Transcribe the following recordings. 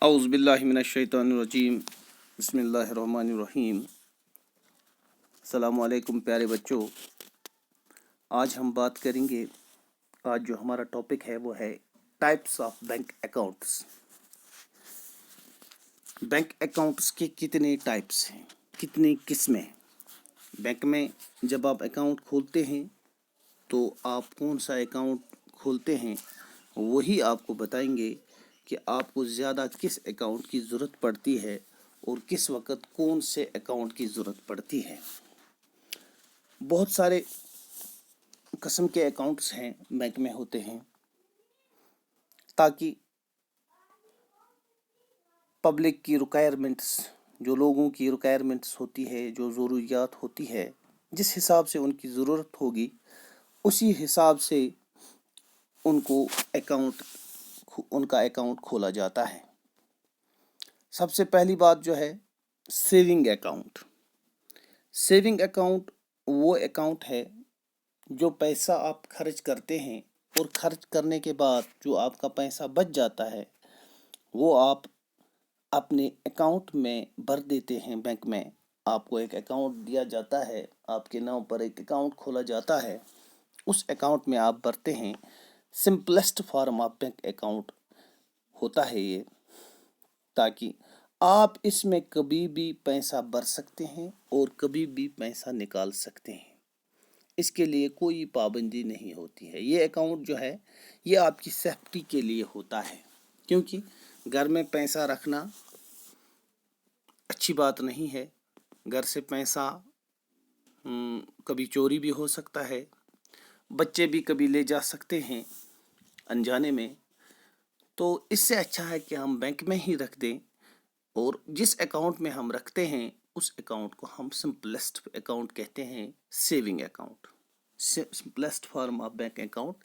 اعوذ باللہ من الشیطان الرجیم بسم اللہ الرحمن الرحیم۔ السلام علیکم پیارے بچوں، آج ہم بات کریں گے، آج جو ہمارا ٹاپک ہے وہ ہے types of bank accounts. Bank accounts کے کتنے ٹائپس ہیں، کتنی قسمیں ہیں؟ بینک میں جب آپ اکاؤنٹ کھولتے ہیں تو آپ کون سا اکاؤنٹ کھولتے ہیں وہی آپ کو بتائیں گے کہ آپ کو زیادہ کس اکاؤنٹ کی ضرورت پڑتی ہے اور کس وقت کون سے اکاؤنٹ کی ضرورت پڑتی ہے۔ بہت سارے قسم کے اکاؤنٹس ہیں بینک میں ہوتے ہیں تاکہ پبلک کی ریکوائرمنٹس، جو لوگوں کی ریکوائرمنٹس ہوتی ہے، جو ضروریات ہوتی ہے، جس حساب سے ان کی ضرورت ہوگی اسی حساب سے ان کا اکاؤنٹ کھولا جاتا ہے۔ سب سے پہلی بات جو ہے سیونگ اکاؤنٹ۔ سیونگ اکاؤنٹ وہ اکاؤنٹ ہے جو پیسہ آپ خرچ کرتے ہیں اور خرچ کرنے کے بعد جو آپ کا پیسہ بچ جاتا ہے وہ آپ اپنے اکاؤنٹ میں بھر دیتے ہیں۔ بینک میں آپ کو ایک اکاؤنٹ دیا جاتا ہے، آپ کے نام پر ایک اکاؤنٹ کھولا جاتا ہے، اس اکاؤنٹ میں آپ بھرتے ہیں۔ Simplest form of bank account ہوتا ہے یہ، تاکہ آپ اس میں کبھی بھی پیسہ بھر سکتے ہیں اور کبھی بھی پیسہ نکال سکتے ہیں۔ اس کے لیے کوئی پابندی نہیں ہوتی ہے۔ یہ اکاؤنٹ جو ہے یہ آپ کی سیفٹی کے لیے ہوتا ہے، کیونکہ گھر میں پیسہ رکھنا اچھی بات نہیں ہے۔ گھر سے پیسہ کبھی چوری بھی ہو سکتا ہے، بچے بھی کبھی لے جا سکتے ہیں انجانے میں، تو اس سے اچھا ہے کہ ہم بینک میں ہی رکھ دیں، اور جس اکاؤنٹ میں ہم رکھتے ہیں اس اکاؤنٹ کو ہم سمپلسٹ اکاؤنٹ کہتے ہیں، saving account. Simplest form of bank account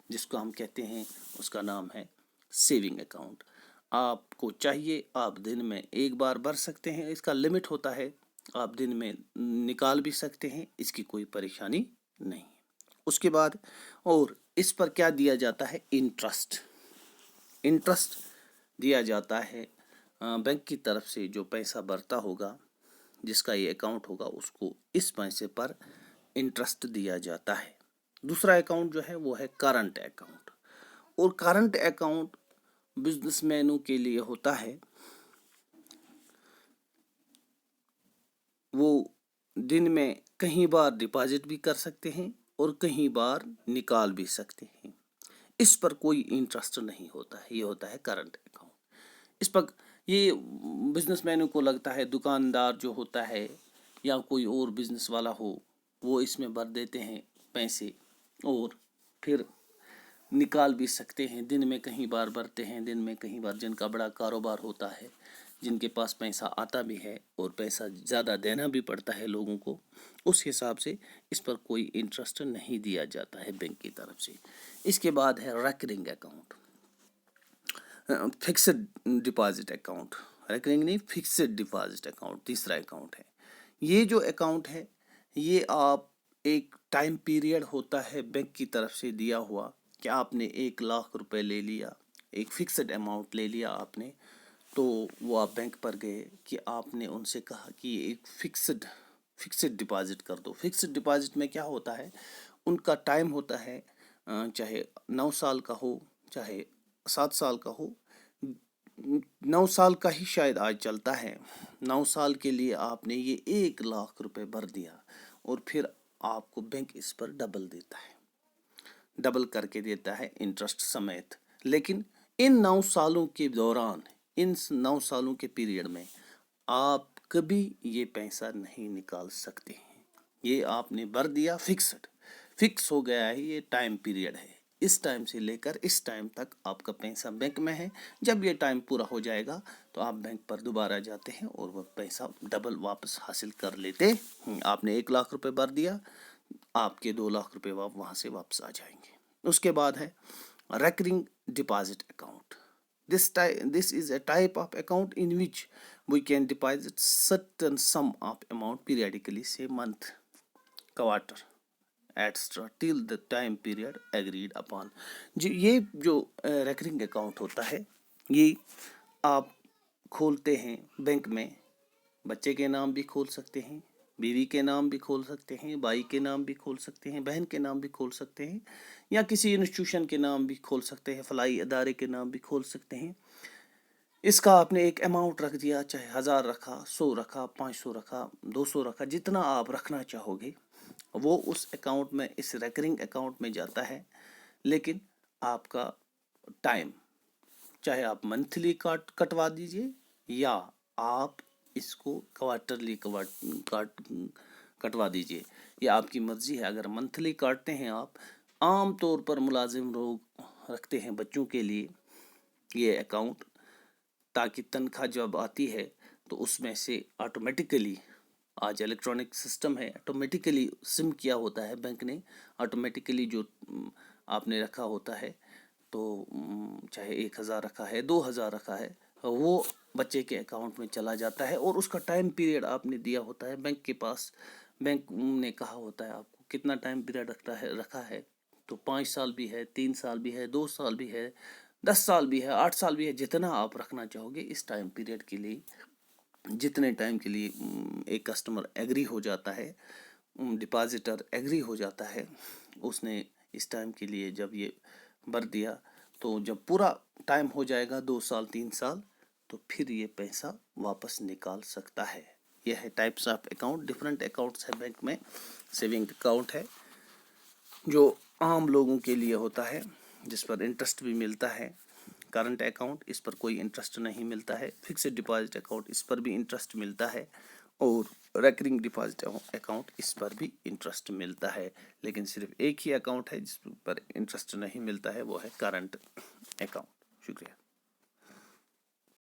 جس کو ہم کہتے ہیں اس کا نام ہے سیونگ اکاؤنٹ۔ آپ کو چاہیے آپ دن میں ایک بار بھر سکتے ہیں، اس کا لمٹ ہوتا ہے، آپ دن میں نکال بھی سکتے ہیں، اس کی کوئی پریشانی نہیں۔ اس کے بعد اور اس پر کیا دیا جاتا ہے؟ انٹرسٹ دیا جاتا ہے بینک کی طرف سے۔ جو پیسہ بھرتا ہوگا، جس کا یہ اکاؤنٹ ہوگا، اس کو اس پیسے پر انٹرسٹ دیا جاتا ہے۔ دوسرا اکاؤنٹ جو ہے وہ ہے کرنٹ اکاؤنٹ، اور کرنٹ اکاؤنٹ بزنس مینوں کے لیے ہوتا ہے۔ وہ دن میں کہیں بار ڈپازٹ بھی کر سکتے ہیں اور کہیں بار نکال بھی سکتے ہیں، اس پر کوئی انٹرسٹ نہیں ہوتا ہے۔ یہ ہوتا ہے کرنٹ اکاؤنٹ۔ اس پر یہ بزنس مینوں کو لگتا ہے، دکاندار جو ہوتا ہے یا کوئی اور بزنس والا ہو، وہ اس میں بھر دیتے ہیں پیسے اور پھر نکال بھی سکتے ہیں۔ دن میں کہیں بار بھرتے ہیں، دن میں کہیں بار۔ جن کا بڑا کاروبار ہوتا ہے، جن کے پاس پیسہ آتا بھی ہے اور پیسہ زیادہ دینا بھی پڑتا ہے لوگوں کو، اس حساب سے اس پر کوئی انٹرسٹ نہیں دیا جاتا ہے بینک کی طرف سے۔ اس کے بعد ہے recurring account, fixed deposit account. Recurring نہیں، فکسڈ ڈپازٹ اکاؤنٹ تیسرا اکاؤنٹ ہے۔ یہ جو اکاؤنٹ ہے یہ آپ ایک ٹائم پیریڈ ہوتا ہے بینک کی طرف سے دیا ہوا کہ آپ نے 1,00,000 روپے لے لیا، ایک فکسڈ اماؤنٹ لے لیا آپ نے، تو وہ آپ بینک پر گئے کہ آپ نے ان سے کہا کہ ایک فکسڈ ڈپازٹ کر دو۔ فکسڈ ڈپازٹ میں کیا ہوتا ہے؟ ان کا ٹائم ہوتا ہے، چاہے 9 سال کا ہو چاہے 7 سال کا ہو۔ 9 سال کا ہی شاید آج چلتا ہے۔ 9 سال کے لیے آپ نے یہ 1,00,000 روپے بھر دیا اور پھر آپ کو بینک اس پر ڈبل دیتا ہے، ڈبل کر کے دیتا ہے انٹرسٹ سمیت۔ لیکن ان 9 سالوں کے دوران، ان 9 سالوں کے پیریڈ میں آپ کبھی یہ پیسہ نہیں نکال سکتے ہیں۔ یہ آپ نے بھر دیا، فکس ہو گیا ہے، یہ ٹائم پیریڈ ہے، اس ٹائم سے لے کر اس ٹائم تک آپ کا پیسہ بینک میں ہے۔ جب یہ ٹائم پورا ہو جائے گا تو آپ بینک پر دوبارہ جاتے ہیں اور وہ پیسہ ڈبل واپس حاصل کر لیتے ہیں۔ آپ نے 1,00,000 روپے بھر دیا، آپ کے 2,00,000 روپے وہاں سے واپس آ جائیں گے۔ اس کے بعد ہے recurring deposit account. This is a type of account in which we can deposit certain sum of amount periodically, say month, quarter, etc. till the time period agreed upon. یہ جو ریکرنگ اکاؤنٹ ہوتا ہے، یہ آپ کھولتے ہیں bank میں، بچے کے نام بھی کھول سکتے ہیں، بیوی کے نام بھی کھول سکتے ہیں، بھائی کے نام بھی کھول سکتے ہیں، بہن کے نام بھی کھول سکتے ہیں، یا کسی انسٹیٹیوشن کے نام بھی کھول سکتے ہیں، فلاحی ادارے کے نام بھی کھول سکتے ہیں۔ اس کا آپ نے ایک اماؤنٹ رکھ دیا، چاہے 1000 رکھا، 100 رکھا، 500 رکھا، 200 رکھا، جتنا آپ رکھنا چاہو گے وہ اس اکاؤنٹ میں، اس ریکرنگ اکاؤنٹ میں جاتا ہے۔ لیکن آپ کا ٹائم، چاہے آپ منتھلی کٹوا دیجئے یا آپ اس کو کوارٹرلی کٹوا دیجئے، یہ آپ کی مرضی ہے۔ اگر منتھلی کاٹتے ہیں آپ، عام طور پر ملازم لوگ رکھتے ہیں بچوں کے لیے یہ اکاؤنٹ، تاکہ تنخواہ جب آتی ہے تو اس میں سے آٹومیٹیکلی، آج الیکٹرانک سسٹم ہے، آٹومیٹیکلی سم کیا ہوتا ہے بینک نے، آٹومیٹیکلی جو آپ نے رکھا ہوتا ہے، تو چاہے 1000 رکھا ہے، 2000 رکھا ہے، وہ بچے کے اکاؤنٹ میں چلا جاتا ہے، اور اس کا ٹائم پیریڈ آپ نے دیا ہوتا ہے بینک کے پاس۔ بینک نے کہا ہوتا ہے آپ کو کتنا ٹائم پیریڈ رکھا ہے، تو 5 سال بھی ہے، 3 سال بھی ہے، 2 سال بھی ہے، 10 سال بھی ہے، 8 سال بھی ہے، جتنا آپ رکھنا چاہو گے اس ٹائم پیریڈ کے لیے، جتنے ٹائم کے لیے ایک کسٹمر ایگری ہو جاتا ہے، ڈپازیٹر ایگری ہو جاتا ہے، اس نے اس ٹائم کے لیے جب یہ بھر دیا، تو جب پورا ٹائم ہو جائے گا 2 سال 3 سال، تو پھر یہ پیسہ واپس نکال سکتا ہے۔ یہ ہے types of account, different accounts ہے بینک میں۔ سیونگ اکاؤنٹ ہے جو عام لوگوں کے لیے ہوتا ہے، جس پر انٹرسٹ بھی ملتا ہے۔ کرنٹ اکاؤنٹ، اس پر کوئی انٹرسٹ نہیں ملتا ہے۔ فکسڈ ڈپازٹ اکاؤنٹ، اس پر بھی انٹرسٹ ملتا ہے، اور ریکرنگ ڈپازٹ اکاؤنٹ، اس پر بھی انٹرسٹ ملتا ہے۔ لیکن صرف ایک ہی اکاؤنٹ ہے جس پر انٹرسٹ نہیں ملتا ہے، وہ ہے کرنٹ اکاؤنٹ۔ شکریہ۔